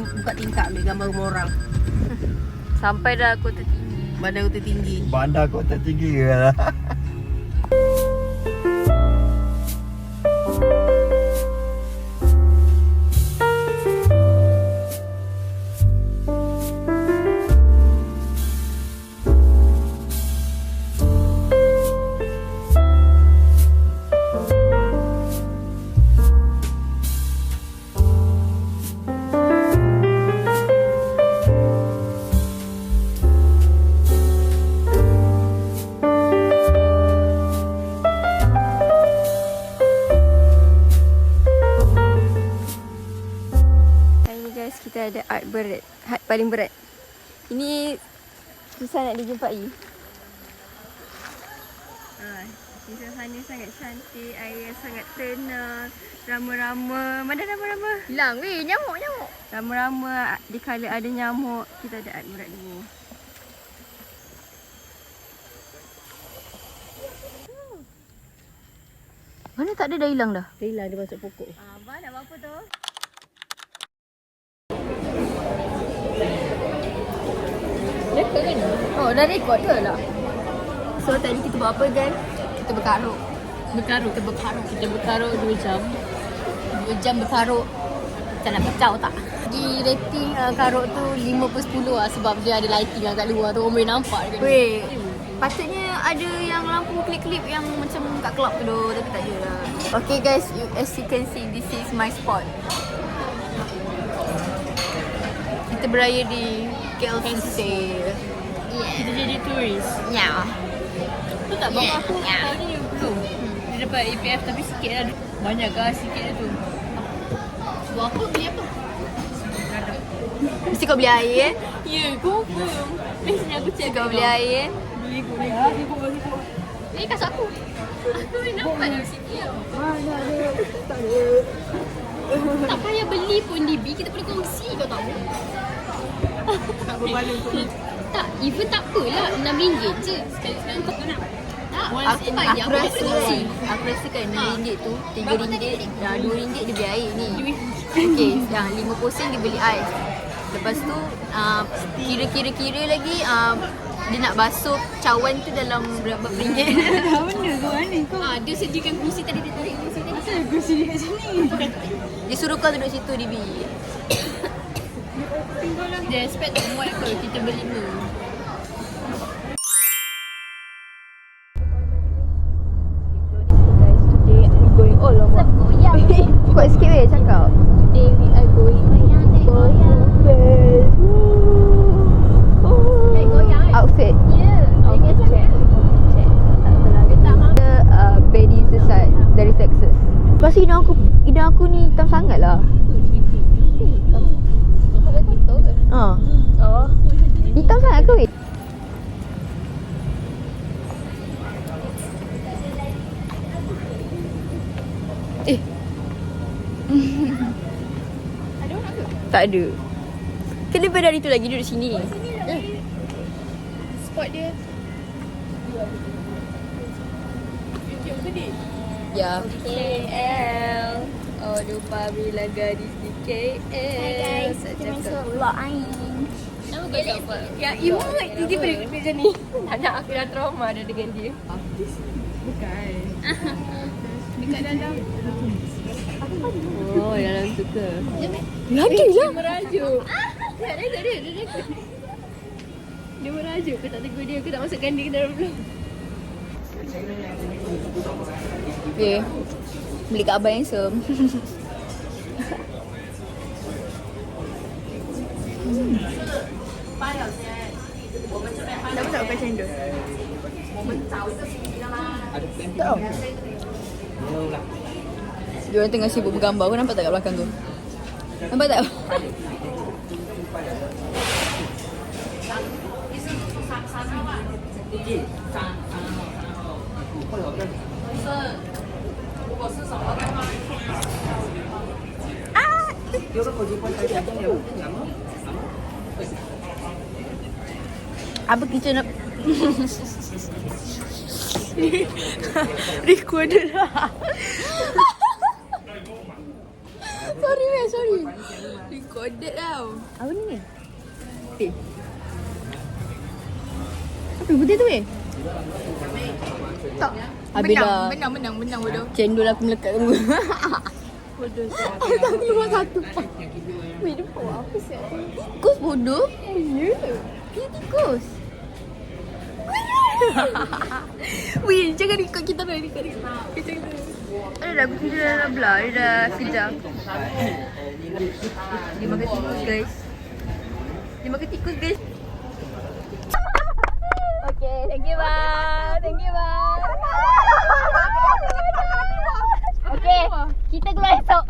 buka tingkap ambil gambar rumah orang. Sampai dah kota tinggi. Bandar Kota Tinggi. Bandar Kota Tinggi ke lah. Kita ada art paling berat. Ini susah nak dijumpai. Suasana sangat cantik, air sangat tenang, rama-rama. Mana rama-rama? Hilang weh, nyamuk. Rama-rama, di kala ada nyamuk, kita ada art berat dulu. Mana tak ada dah hilang dah? Dah hilang dia masuk pokok. Abang nak buat apa tu? Rekod kan? Oh, dah rekod ke lah? So, tadi kita buat apa kan? Kita berkarut. Kita berkarut 2 jam. 2 jam berkarut. Macam nak pecah tak? Di rating karut tu 5/10 lah sebab dia ada lighting lah kat luar tu. Orang boleh nampak kan? Weh, patutnya ada yang lampu klip-klip yang macam kat club tu doh, tapi tak ada lah. Okay guys, as you can see, this is my spot. Kita beraya di KLCC. Kita jadi turis. Ya. Tu tak bawa aku tahu ni tu. Dia dapat EPF tapi sikit lah. Banyak ke sikit dia tu. Buat apa? Beli apa? Mesti kau beli air. Ya, confirm. Mesti aku cakap Kau beli air. Beli aku. Ni kasut aku. Aku ni nampak dalam sini. Mana ada? Tak ada. Tak payah beli pun DB, kita boleh kongsi kau tahu. Tak berbaloi tu. Tak, even tak apalah, RM6 je. Sekali-sekali kau nak. Tak, aku bayar, aku boleh kongsi. Aku rasa kan RM6 tu, RM3, RM2 dia beli air ni. Okay, yang 5 pusing dia beli ais. Lepas tu, kira-kira lagi, dia nak basuh cawan tu dalam berapa ringgit. Dah benda kau mana kau? Dia sediakan kursi tadi, dia tarik kursi tadi. Asal kursi dia kat sini? Dia suruh kau duduk situ, DB. Dia expect tak muat ke kita berlima. Guys, today we going all over. Kuat sikit weh cakap. Today we are going outfit. Outfit check. Ada Betty Sesat dari Texas. Lepas hidung aku ni hitam sangat lah. Oh. Hitam sangat ke weh? Ada orang ke? Tak ada. Kenapa dari tu lagi duduk sini? Spot dia. YouTube ke dia? Ya. KL. Oh, lupa bila gadis di KL. Hai guys, kita masuk vlog Ain. Nama kau siapa? Ya, Ibu dia pada macam ni. Tak nak, aku dah trauma ada dengan dia. Bukan. Dekat dalam. Oh, dalam tu ke? Lagi lah. Dia merajuk. Dia. Dia merajuk. Aku tak tegur dia. Aku tak masukkan dia ke dalam vlog. Okay. Beli kat Abang Handsome. Kenapa tak pakai cendol? Tak. Dia orang tengah sibuk bergambar. Kau nampak tak kat belakang tu? Nampak tak? Apa kita nak Recorder lah. Sorry. Recorded tau. Apa ni? Apa putih tu Tak. Habislah. Menang bodoh. Cendol aku melekat kat muka. Bodoh. Tak keluar satu. Weh, dia buat apa siap? Tikus bodoh? Ya. Dia tikus. Weh, jangan ikut kita dah. Ada dah, aku tidur dalam belah. Dia dah sejam. Dia makan tikus, guys. Okay, thank you bang. Okay, kita keluar esok.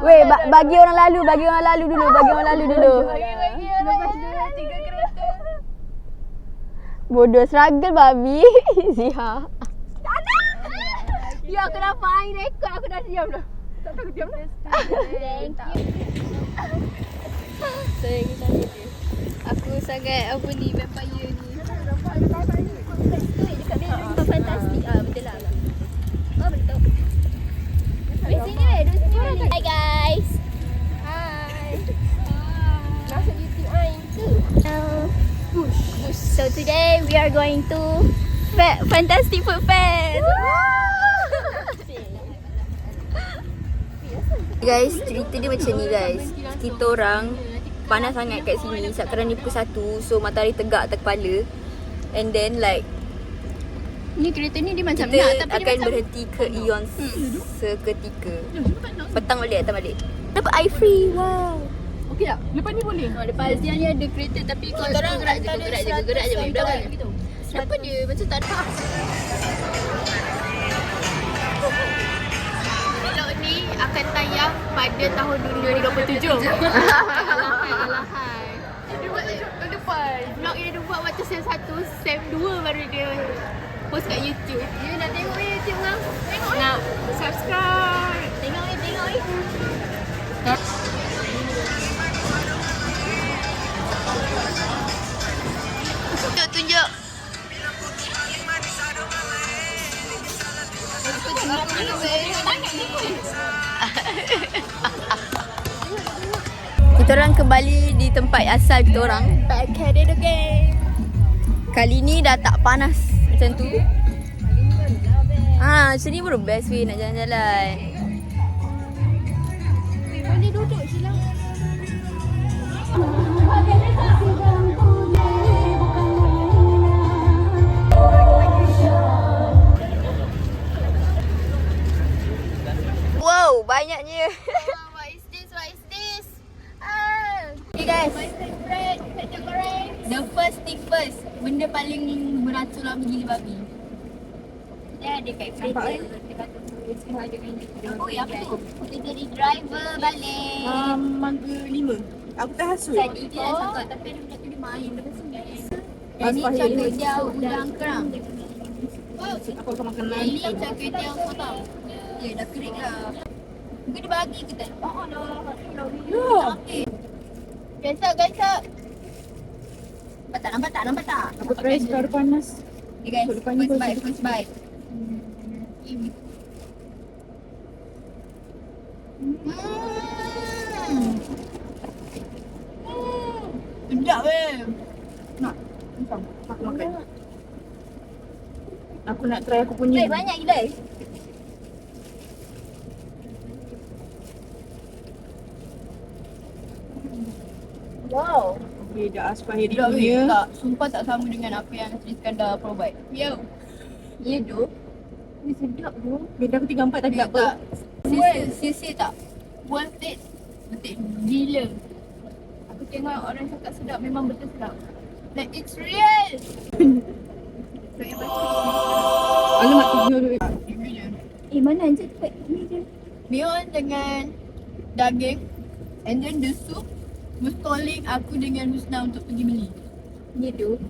Weh, bagi orang lalu dulu. Lepas dia 3 kereta. Bodoh, struggle babi. Ziha. Ya, aku dapat air rekod. Aku dah diam dah. Tak tahu aku diam dah. Thank you. Aku sangat apa ni, vampire ni. Dekat dia ada fantastik. Betul lah. Betul. Duduk sini. Hi guys. Hi. Masuk YouTube Ain tu. Push. So today we are going to Fantastic Food Fest. Guys, cerita dia macam ni guys. Kita orang panas sangat kat sini sebab kerana ni pukul 1. So matahari tegak atas kepala. And then like ni kereta ni dia macam kita nak tapi akan dia berhenti ke Ion seketika. Petang balik. Dapat air free. Wow. Okey tak? Lepas ni boleh? lepas dia ni ada kereta tapi kau gerak je budak kan. Kenapa dia macam tak ada? Vlog ni akan tayang pada tahun 2027. Alahai. Dia buat tahun depan. Vlog yang dia buat waktu sem 1, sem 2 baru dia post kat YouTube. You nak tengok YouTube kan? Tengok nak subscribe. Tengok ni. Tunjuk. Kita orang kembali di tempat asal kita orang. Back at it again. Kali ni dah tak panas macam tu. Macam ni baru best weh nak jalan-jalan. Boleh duduk silang. Wow, banyaknya. What is this? Okay guys. My favorite pecel goreng. The first thing first. Benda paling beracun lah gila babi. Dia ada kat kereta. Oh, apa tu? Kita jadi driver balik. Mangga 5. Aku tak hasut. Tadi dia dah cakap tapi ada benda tu dia main lepas tu. Ini cakap dia udang kerang. Aku akan makan Ini cakap dia kau tahu. Ya dah kering lah. Mungkin dia bagi ke tak? Oh dah. Gasak. Nampak tak? Aku try sekarang panas. Okay guys, first bite. Sedap Nak. Aku makan. Aku nak try aku punya. banyak gila. Wow. Beda Aspahiri Sedap punya. tak, sumpah tak sama dengan apa yang Sri Iskandar provide. Ya tu. Ni sedap tu. Beda aku 34 tapi tak apa. Sia-sia tak? Worth it. Betul. Gila. Aku tengok orang cakap sedap, memang betul sedap. Like it's real. Alamak tu dia. Mana je tempat ni je. Mion dengan daging. And then the soup was calling aku dengan Musna untuk pergi beli. Ni tu.